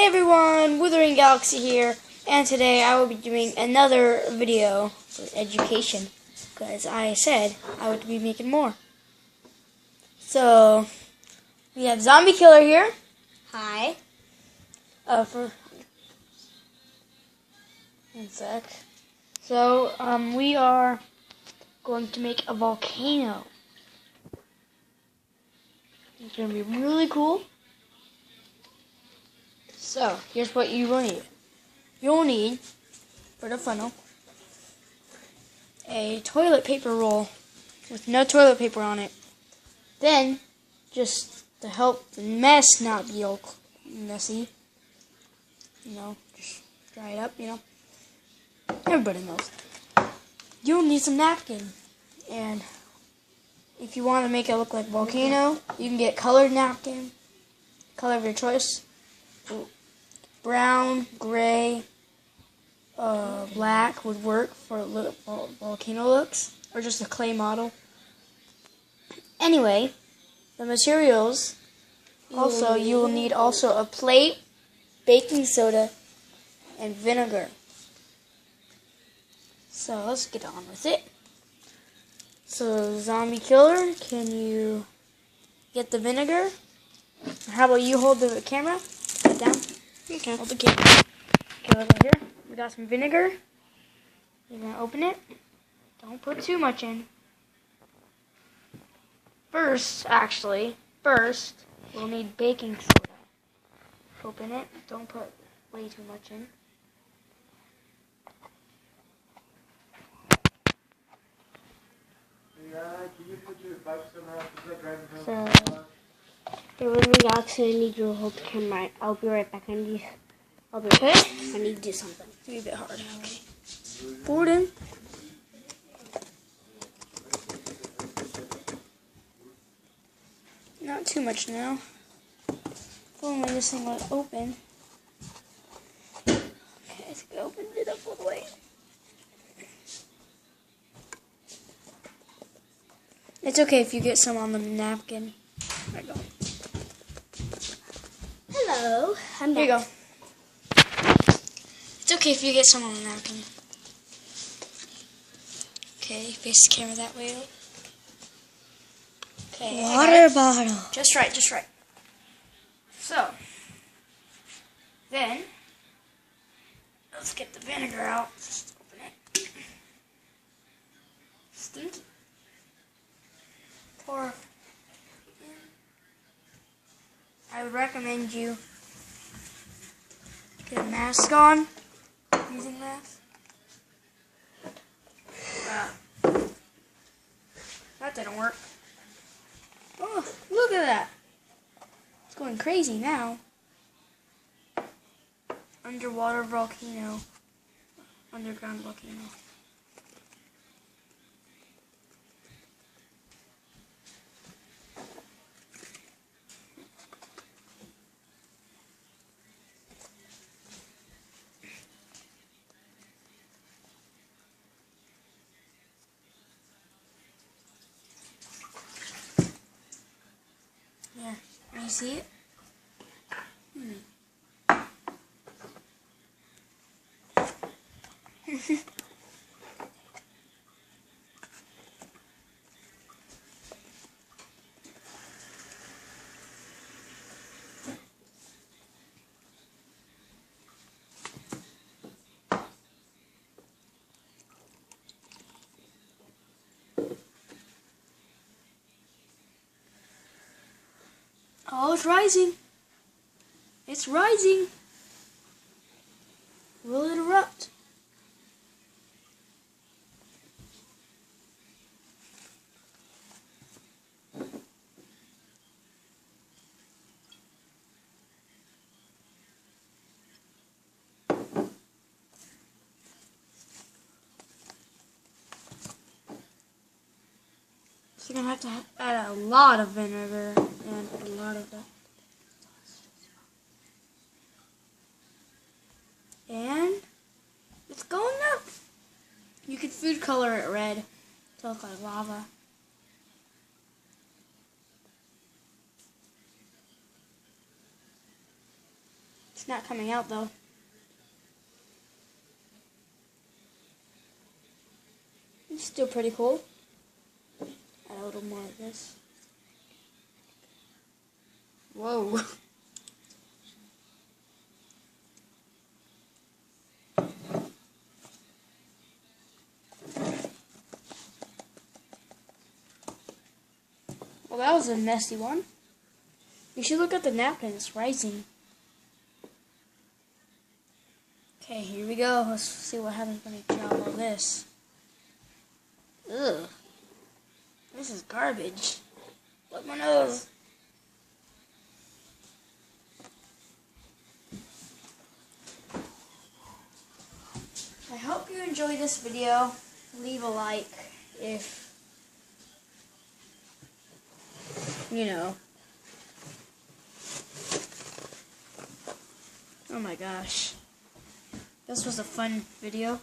Hey everyone, Withering Galaxy here, and today I will be doing another video for education, because I said I would be making more. So, we have Zombie Killer here. Hi. For one sec. So, we are going to make a volcano. It's going to be really cool. So, here's what you will need. You'll need, for the funnel, a toilet paper roll with no toilet paper on it. Then, just to help the mess not be all messy, just dry it up, Everybody knows. You'll need some napkin. And if you want to make it look like a volcano, you can get colored napkin, color of your choice. Brown, gray, black would work for volcano looks, or just a clay model. Anyway, the materials, also you will need also a plate, baking soda, and vinegar. So let's get on with it. So Zombie Killer, can you get the vinegar? Or how about you hold the camera? Put it down. Okay. Hold the camera. Okay, look right here. We got some vinegar. You're going to open it. Don't put too much in. First, we'll need baking soda. Open it. Don't put way too much in. So, when we actually need you to hold the camera, I'll be right back. I'll be right back. I need to do something. It's going to be a bit hard. Okay. Pour it in. Not too much now. If only this thing would open. Okay, I think I opened it up all the way. It's okay if you get some on the napkin. There you go. Hello. I'm Here back. you go. It's okay if you get some on the napkin. Okay, face the camera that way. Okay. Water bottle. Just right, just right. So, then, let's get the vinegar out. Just open it. Stinky. Pour in. I would recommend you get a mask on. Using mask. That didn't work. Oh, look at that. It's going crazy now. Underwater volcano. Underground volcano. Yeah, can you see it? Oh, it's rising. It's rising. Will it erupt? So you're going to have to add a lot of vinegar and a lot of that. And it's going up. You could food color it red to look like lava. It's not coming out though. It's still pretty cool. Add a little more of this. Whoa. Well, that was a messy one. You should look at the napkin. It's rising. Okay, here we go. Let's see what happens when you drop all this. Ugh. This is garbage. Look my nose. I hope you enjoyed this video. Leave a like if, you know. Oh my gosh. This was a fun video.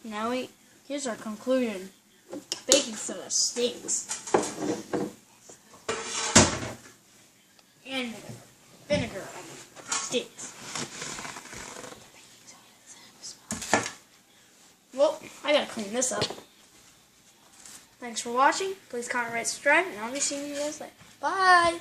Now here's our conclusion. Baking soda stinks. And vinegar stinks. Well, I gotta clean this up. Thanks for watching. Please comment, rate, subscribe, and I'll be seeing you guys later. Bye!